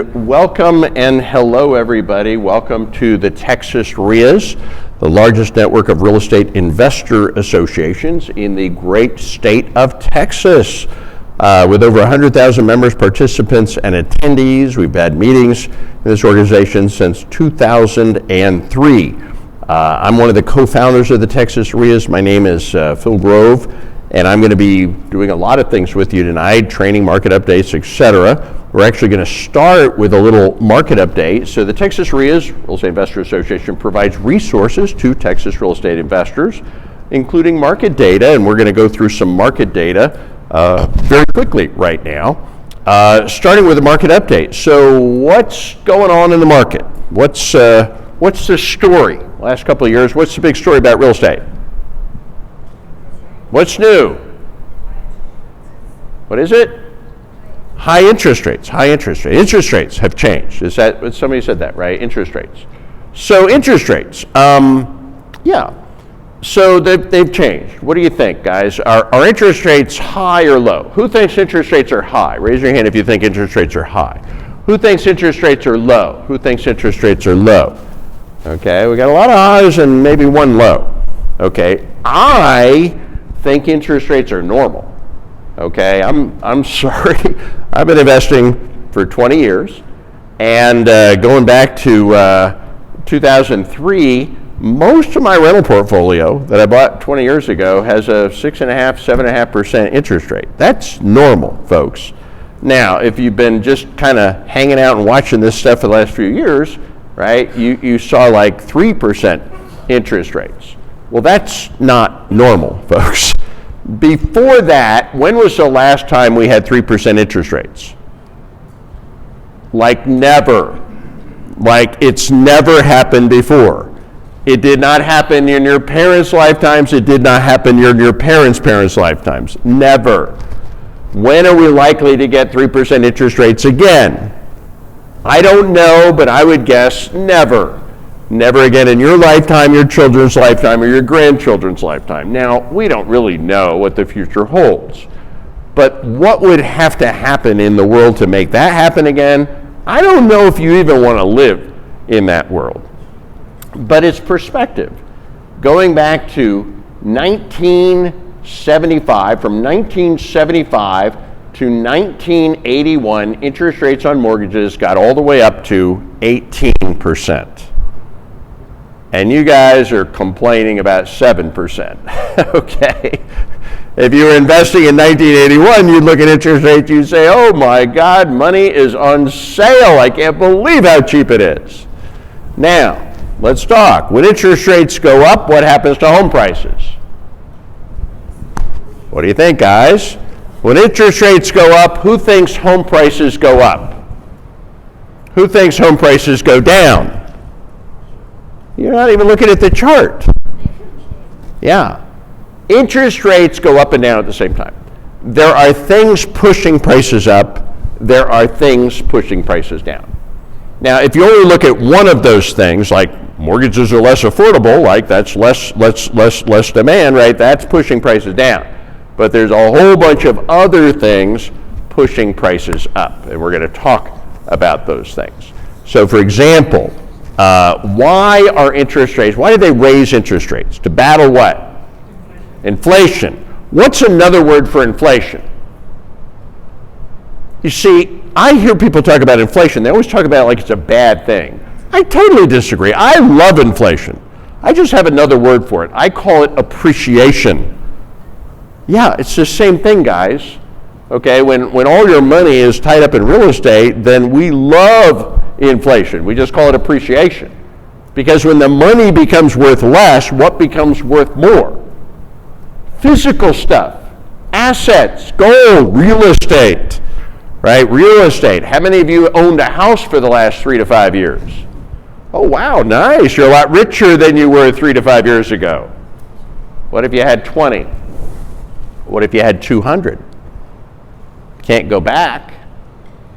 Welcome and hello everybody. Welcome to the Texas REIAs, the largest network of real estate investor associations in the great state of Texas. With over 100,000 members, participants, and attendees, we've had meetings in this organization since 2003. I'm one of the co-founders of the Texas REIAs. My name is Phil Grove, and I'm going to be doing a lot of things with you tonight, training, market updates, etc. We're actually going to start with a little market update. So the Texas REIAs, Real Estate Investor Association, provides resources to Texas real estate investors, including market data, and we're going to go through some market data very quickly right now, starting with a market update. So what's going on in the market? What's the story? Last couple of years, what's the big story about real estate? What's new? What is it? High interest rates. Interest rates have changed. Is that, somebody said that, right? Interest rates. So interest rates, yeah. So they've changed. What do you think, guys? Are interest rates high or low? Who thinks interest rates are high? Raise your hand if you think interest rates are high. Who thinks interest rates are low? Who thinks interest rates are low? Okay, we got a lot of highs and maybe one low. Okay, I think interest rates are normal. Okay, I'm sorry. I've been investing for 20 years, and going back to 2003, most of my rental portfolio that I bought 20 years ago has a 6.5–7.5% interest rate. That's normal, folks. Now, if you've been just kind of hanging out and watching this stuff for the last few years, right, you saw like 3% interest rates. Well, that's not normal, folks. Before that, when was the last time we had 3% interest rates? Like never. Like it's never happened before. It did not happen in your parents' lifetimes. It did not happen in your parents' lifetimes. Never. When are we likely to get 3% interest rates again? I don't know, but I would guess never. Never again in your lifetime, your children's lifetime, or your grandchildren's lifetime. Now, we don't really know what the future holds. But what would have to happen in the world to make that happen again? I don't know if you even want to live in that world. But it's perspective. Going back to 1975, from 1975 to 1981, interest rates on mortgages got all the way up to 18%. And you guys are complaining about 7%, okay? If you were investing in 1981, you'd look at interest rates, you'd say, oh my God, money is on sale. I can't believe how cheap it is. Now, let's talk. When interest rates go up, what happens to home prices? What do you think, guys? When interest rates go up, who thinks home prices go up? Who thinks home prices go down? You're not even looking at the chart. Yeah. Interest rates go up and down at the same time. There are things pushing prices up. There are things pushing prices down. Now, if you only look at one of those things, like mortgages are less affordable, like that's less demand, right? That's pushing prices down. But there's a whole bunch of other things pushing prices up, and we're going to talk about those things. So, for example, why did they raise interest rates? To battle what? Inflation. What's another word for inflation? You see, I hear people talk about inflation. They always talk about it like it's a bad thing. I totally disagree. I love inflation. I just have another word for it. I call it appreciation. Yeah, it's the same thing, guys. Okay, when all your money is tied up in real estate, then we love inflation. We just call it appreciation. Because when the money becomes worth less, what becomes worth more? Physical stuff, assets, gold, real estate, right? Real estate. How many of you owned a house for the last 3 to 5 years? Oh, wow, nice. You're a lot richer than you were 3 to 5 years ago. What if you had 20? What if you had 200? Can't go back.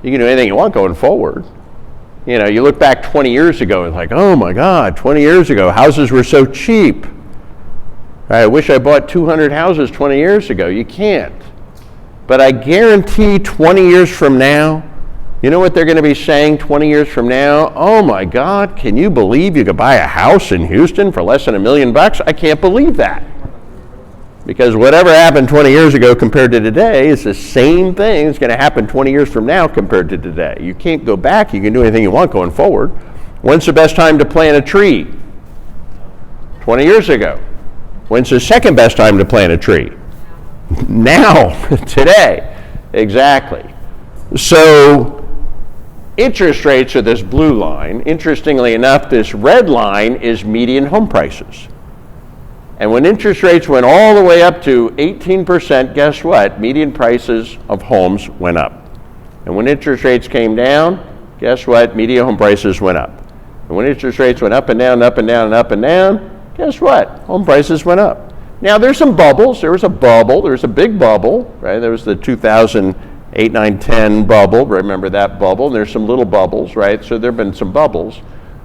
You can do anything you want going forward. You know, you look back 20 years ago and like, oh my God, 20 years ago, houses were so cheap. I wish I bought 200 houses 20 years ago. You can't. But I guarantee 20 years from now, You know what they're going to be saying 20 years from now? Oh my God, can you believe you could buy a house in Houston for less than $1 million? I can't believe that. Because whatever happened 20 years ago compared to today is the same thing that's going to happen 20 years from now compared to today. You can't go back. You can do anything you want going forward. When's the best time to plant a tree? 20 years ago. When's the second best time to plant a tree? Now, today. Exactly. So interest rates are this blue line. Interestingly enough, this red line is median home prices. And when interest rates went all the way up to 18%, guess what? Median prices of homes went up. And when interest rates came down, guess what? Median home prices went up. And when interest rates went up and down, up and down, and up and down, guess what? Home prices went up. Now there's some bubbles. There was a bubble. There was a big bubble, right? There was the 2008, 9, 10 bubble. Remember that bubble? And there's some little bubbles, right? So there have been some bubbles.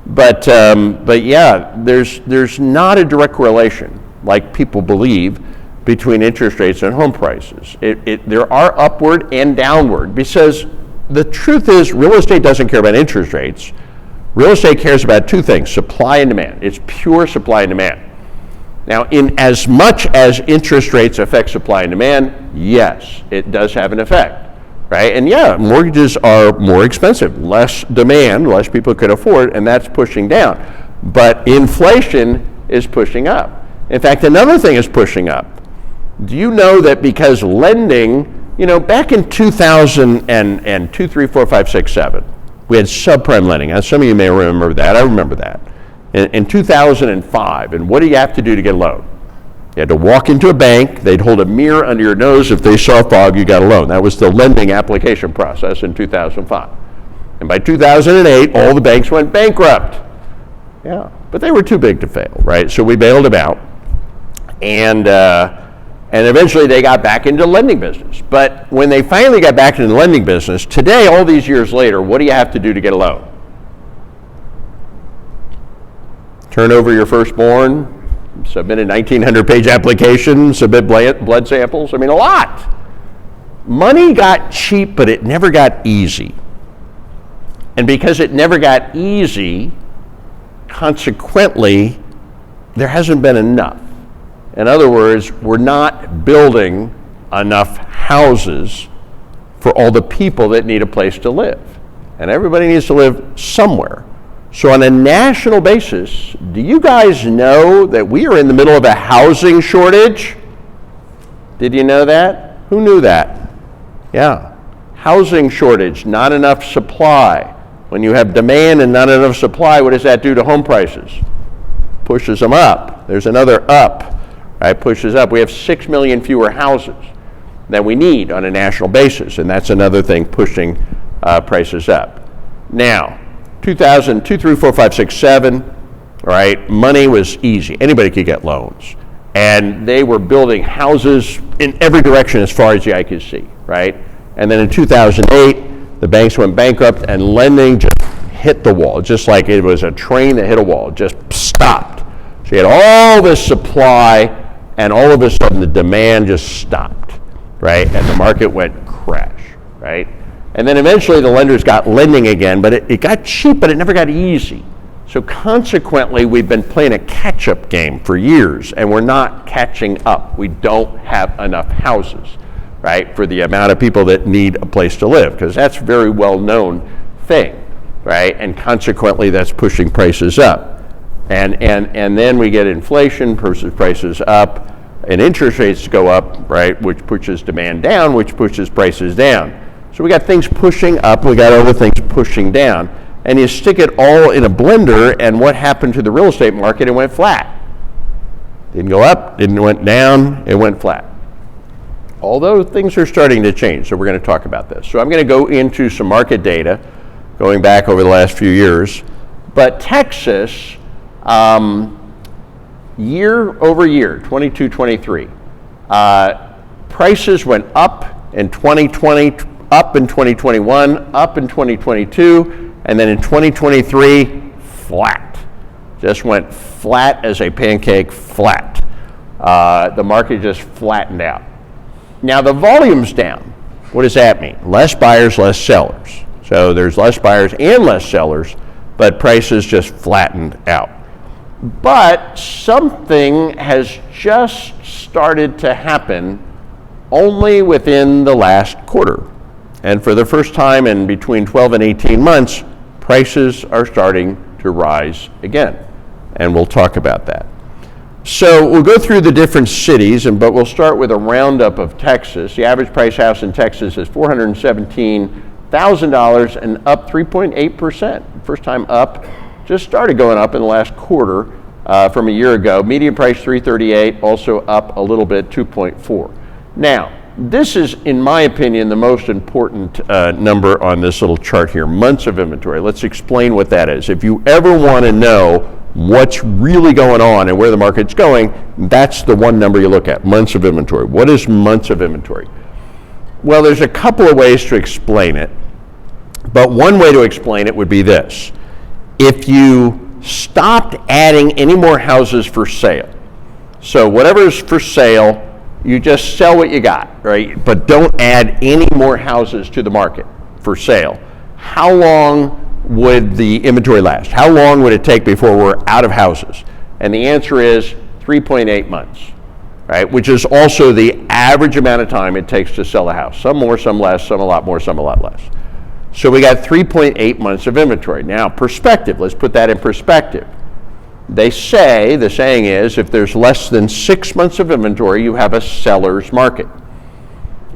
But yeah, there's not a direct correlation, like people believe, between interest rates and home prices. There are upward and downward, because the truth is real estate doesn't care about interest rates. Real estate cares about two things: supply and demand. It's pure supply and demand. Now, in as much as interest rates affect supply and demand, yes, it does have an effect, right? And yeah, mortgages are more expensive, less demand, less people could afford, and that's pushing down. But inflation is pushing up. In fact, another thing is pushing up. Do you know that because lending, back in 2002, 3, 4, 5, 6, 7, we had subprime lending. Now, some of you may remember that. I remember that. In 2005, and what do you have to do to get a loan? You had to walk into a bank. They'd hold a mirror under your nose. If they saw fog, you got a loan. That was the lending application process in 2005. And by 2008, all the banks went bankrupt. Yeah, but they were too big to fail, right? So we bailed them out. And eventually they got back into the lending business. But when they finally got back into the lending business, today, all these years later, what do you have to do to get a loan? Turn over your firstborn, submit a 1,900-page application, submit blood samples. I mean, a lot. Money got cheap, but it never got easy. And because it never got easy, consequently, there hasn't been enough. In other words, we're not building enough houses for all the people that need a place to live. And everybody needs to live somewhere. So on a national basis, do you guys know that we are in the middle of a housing shortage? Did you know that? Who knew that? Yeah. Housing shortage, not enough supply. When you have demand and not enough supply, what does that do to home prices? Pushes them up. There's another up, right? Pushes up. We have 6 million fewer houses than we need on a national basis, and that's another thing pushing prices up. Now, 2002, 3, 4, 5, 6, 7, all right, money was easy. Anybody could get loans. And they were building houses in every direction as far as the eye could see, right? And then in 2008, the banks went bankrupt and lending just hit the wall, just like it was a train that hit a wall, just stopped. So you had all this supply, and all of a sudden the demand just stopped, right? And the market went crash, right? And then eventually the lenders got lending again, but it got cheap, but it never got easy. So consequently, we've been playing a catch-up game for years, and we're not catching up. We don't have enough houses, right, for the amount of people that need a place to live, because that's a very well-known thing, right? And consequently, that's pushing prices up. And then we get inflation, pushes prices up, and interest rates go up, right, which pushes demand down, which pushes prices down. So we got things pushing up, we got other things pushing down, and you stick it all in a blender, and what happened to the real estate market? It went flat. Didn't go up, didn't went down, it went flat. Although things are starting to change, so we're going to talk about this. So I'm going to go into some market data going back over the last few years. But Texas, year over year, 22, 23, prices went up in 2020, up in 2021, up in 2022, and then in 2023, flat. Just went flat as a pancake, flat. The market just flattened out. Now the volume's down. What does that mean? Less buyers, less sellers. So there's less buyers and less sellers, but prices just flattened out. But something has just started to happen only within the last quarter. And for the first time in between 12 and 18 months, prices are starting to rise again. And we'll talk about that. So we'll go through the different cities, but we'll start with a roundup of Texas. The average price house in Texas is $417,000 and up 3.8%. First time up, just started going up in the last quarter from a year ago. Median price $338,000, also up a little bit, 2.4. Now, this is, in my opinion, the most important number on this little chart here, months of inventory. Let's explain what that is. If you ever want to know what's really going on and where the market's going, that's the one number you look at, months of inventory. What is months of inventory? Well, there's a couple of ways to explain it, but one way to explain it would be this. If you stopped adding any more houses for sale, so whatever's for sale, you just sell what you got, right? But don't add any more houses to the market for sale. How long would the inventory last? How long would it take before we're out of houses? And the answer is 3.8 months, right? Which is also the average amount of time it takes to sell a house. Some more, some less, some a lot more, some a lot less. So we got 3.8 months of inventory. Now, perspective, let's put that in perspective. They say, the saying is, if there's less than 6 months of inventory, you have a seller's market.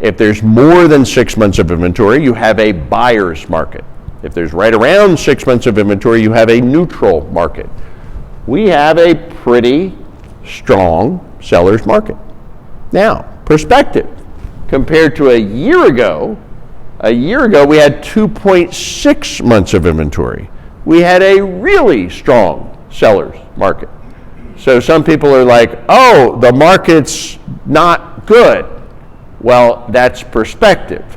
If there's more than 6 months of inventory, you have a buyer's market. If there's right around 6 months of inventory, you have a neutral market. We have a pretty strong seller's market. Now, perspective. Compared to a year ago we had 2.6 months of inventory. We had a really strong seller's market. So some people are like, oh, the market's not good. Well, that's perspective.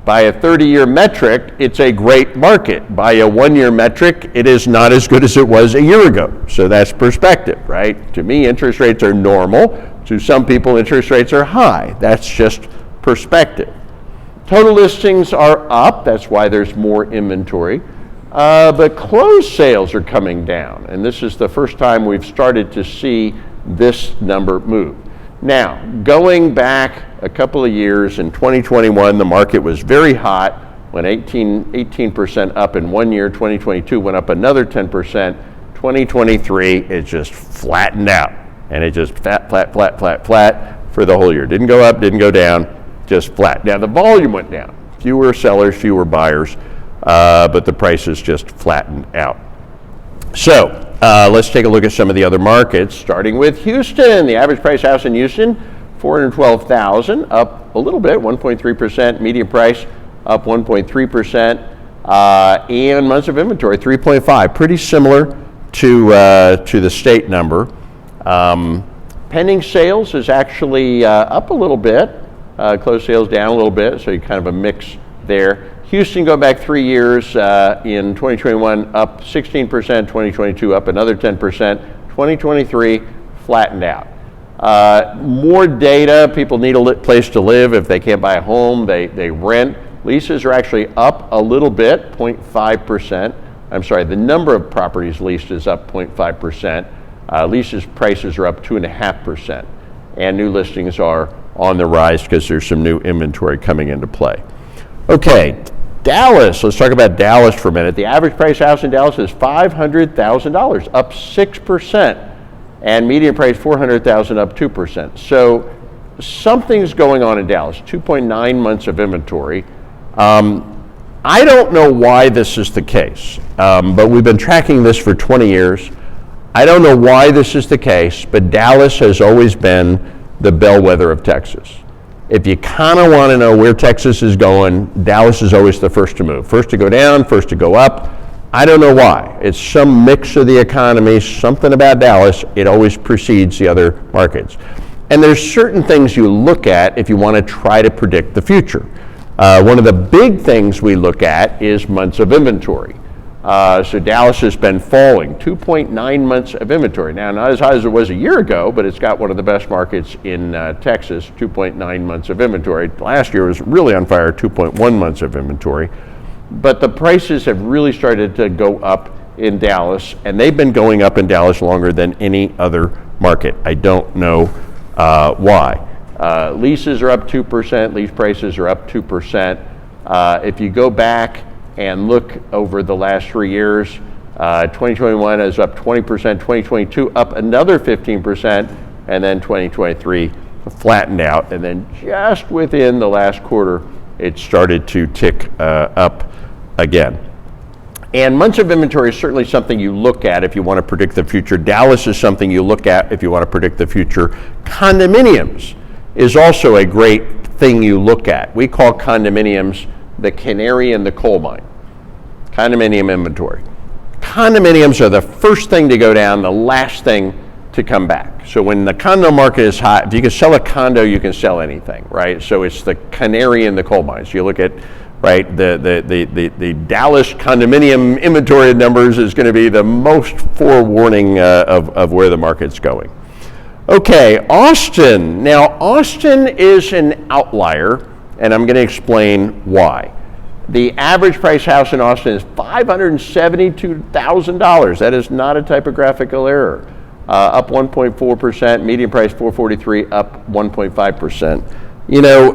By a 30-year metric, it's a great market. By a 1-year metric, it is not as good as it was a year ago. So that's perspective, right? To me, interest rates are normal. To some people, interest rates are high. That's just perspective. Total listings are up. That's why there's more inventory. But closed sales are coming down. And this is the first time we've started to see this number move. Now, going back a couple of years, in 2021, the market was very hot, went 18% up in 1 year. 2022 went up another 10%. 2023, it just flattened out. And it just flat for the whole year. Didn't go up, didn't go down, just flat. Now, the volume went down. Fewer sellers, fewer buyers, but the prices just flattened out. So, let's take a look at some of the other markets, starting with Houston. The average price house in Houston, $412,000, up a little bit, 1.3%. Median price up 1.3%. And months of inventory, 3.5. Pretty similar to the state number. Pending sales is actually up a little bit. Closed sales down a little bit, so you kind of a mix there. Houston, go back 3 years, in 2021 up 16%, 2022 up another 10%, 2023 flattened out. More data, people need a place to live. If they can't buy a home, they rent. Leases are actually up a little bit, 0.5%. I'm sorry, the number of properties leased is up 0.5%. Leases prices are up 2.5%. And new listings are on the rise because there's some new inventory coming into play. Okay, Dallas, let's talk about Dallas for a minute. The average price house in Dallas is $500,000, up 6%, and median price $400,000, up 2%. So something's going on in Dallas, 2.9 months of inventory. I don't know why this is the case, but we've been tracking this for 20 years. I don't know why this is the case, but Dallas has always been the bellwether of Texas. If you kind of want to know where Texas is going, Dallas is always the first to move. First to go down, first to go up. I don't know why. It's some mix of the economy, something about Dallas. It always precedes the other markets. And there's certain things you look at if you want to try to predict the future. One of the big things we look at is months of inventory. So Dallas has been falling, 2.9 months of inventory. Now, not as high as it was a year ago, but it's got one of the best markets in Texas, 2.9 months of inventory. Last year was really on fire, 2.1 months of inventory. but the prices have really started to go up in Dallas, and they've been going up in Dallas longer than any other market. I don't know why. Leases are up 2%, lease prices are up 2%. If you go back and look over the last 3 years, 2021 is up 20%, 2022 up another 15%, and then 2023 flattened out, and then just within the last quarter, it started to tick up again. And months of inventory is certainly something you look at if you want to predict the future. Dallas is something you look at if you want to predict the future. Condominiums is also a great thing you look at. We call condominiums the canary in the coal mine. Condominium inventory. Condominiums are the first thing to go down, the last thing to come back. So when the condo market is hot, if you can sell a condo, you can sell anything, right? So it's the canary in the coal mine. So you look at, right, the Dallas condominium inventory numbers is going to be the most forewarning of where the market's going. Okay, Austin. Now, Austin is an outlier, and I'm going to explain why. The average price house in Austin is $572,000. That is not a typographical error. Up 1.4%, median price $443, up 1.5%. You know,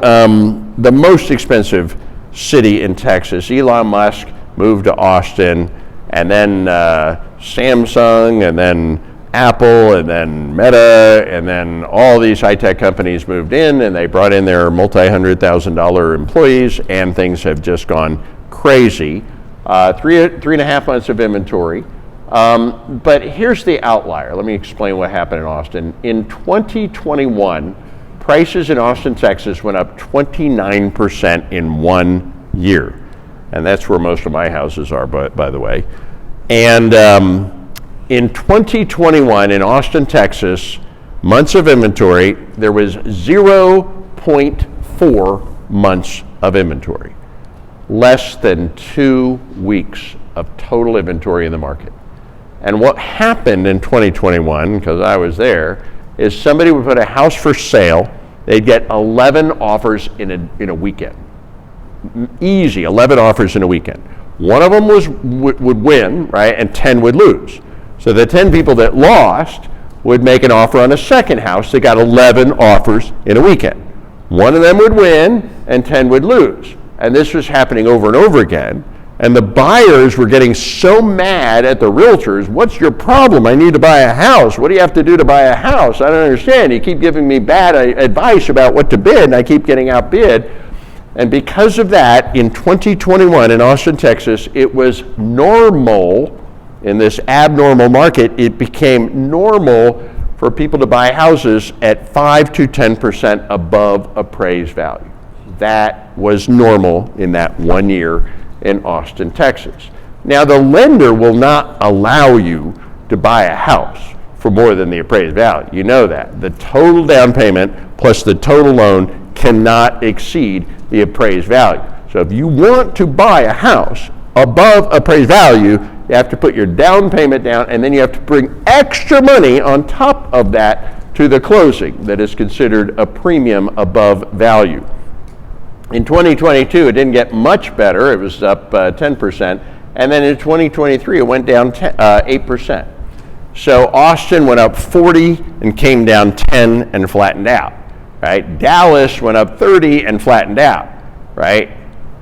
the most expensive city in Texas, Elon Musk moved to Austin, and then Samsung, and then Apple, and then Meta, and then all these high-tech companies moved in, and they brought in their multi-$100,000 employees, and things have just gone crazy. 3.5 months of inventory. But here's the outlier. Let me explain what happened in Austin. In 2021, prices in Austin, Texas went up 29% in 1 year. And that's where most of my houses are, by the way. And in 2021 in Austin, Texas, months of inventory, there was 0.4 months of inventory. Less than 2 weeks of total inventory in the market. And what happened in 2021, because I was there, is somebody would put a house for sale, they'd get 11 offers in a weekend. Easy, 11 offers in a weekend. One of them would win, right, and 10 would lose. So the 10 people that lost would make an offer on a second house. They got 11 offers in a weekend. One of them would win and 10 would lose. And this was happening over and over again. And the buyers were getting so mad at the realtors. What's your problem? I need to buy a house. What do you have to do to buy a house? I don't understand. You keep giving me bad advice about what to bid, and I keep getting outbid. And because of that, in 2021 in Austin, Texas, it was normal. In this abnormal market, it became normal for people to buy houses at 5 to 10% above appraised value. That was normal in that 1 year in Austin, Texas. Now, the lender will not allow you to buy a house for more than the appraised value. You know that. The total down payment plus the total loan cannot exceed the appraised value. So if you want to buy a house above appraised value, you have to put your down payment down, and then you have to bring extra money on top of that to the closing that is considered a premium above value. In 2022, it didn't get much better. It was up 10%. And then in 2023, it went down 8%. So Austin went up 40 and came down 10 and flattened out, right? Dallas went up 30 and flattened out, right?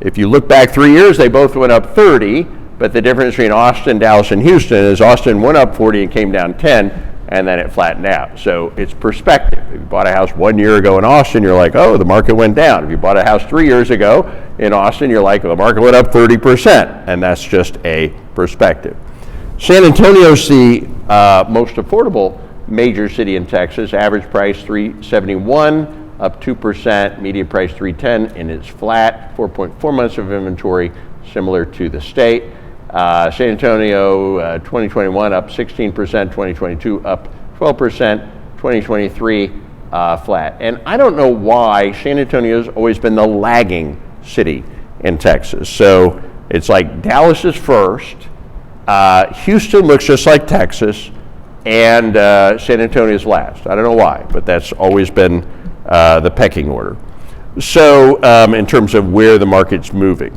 If you look back 3 years, they both went up 30, but the difference between Austin, Dallas, and Houston is Austin went up 40 and came down 10, and then it flattened out. So it's perspective. If you bought a house 1 year ago in Austin, you're like, oh, the market went down. If you bought a house 3 years ago in Austin, you're like, well, the market went up 30%, and that's just a perspective. San Antonio's the most affordable major city in Texas. Average price $371, up 2%, median price $310, and it's flat, 4.4 months of inventory, similar to the state. San Antonio, 2021 up 16%, 2022 up 12%, 2023 flat. And I don't know why San Antonio's always been the lagging city in Texas. So it's like Dallas is first, Houston looks just like Texas, and San Antonio's last. I don't know why, but that's always been the pecking order. So in terms of where the market's moving.